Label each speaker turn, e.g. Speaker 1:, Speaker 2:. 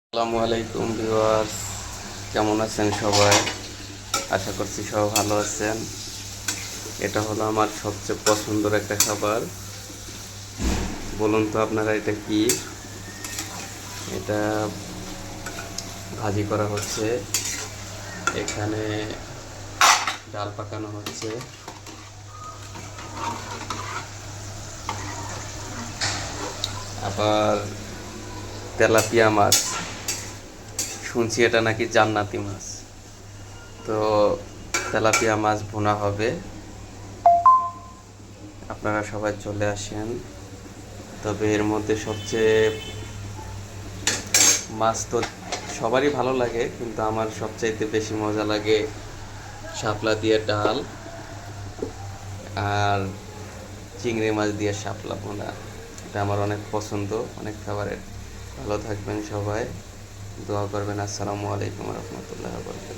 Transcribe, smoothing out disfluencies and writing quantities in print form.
Speaker 1: আসসালামু আলাইকুম ভিউয়ার্স, কেমন আছেন সবাই? আশা করছি সবাই ভালো আছেন। এটা হলো আমার সবচেয়ে পছন্দের একটা খাবার। বলুন তো আপনারা এটা কি? এটা ভাজি করা হচ্ছে, এখানে ডাল পাকানো হচ্ছে, আবার তেলাপিয়া মাছ, শুনছি এটা নাকি জান্নাতি মাছ। তো তেলাপিয়া মাছ ভুনা হবে, আপনারা সবাই চলে আসেন। তবে এর মধ্যে সবচেয়ে মাছ তো সবারই ভালো লাগে, কিন্তু আমার সবচাইতে বেশি মজা লাগে শাপলা দিয়ে ডাল আর চিংড়ি মাছ দিয়ে শাপলা ভুনা। এটা আমার অনেক পছন্দ, অনেক ফেভারিট। ভালো থাকবেন সবাই, দোয়া করবেন। আসসালামু আলাইকুম রহমতুল্লাহ বরকাত।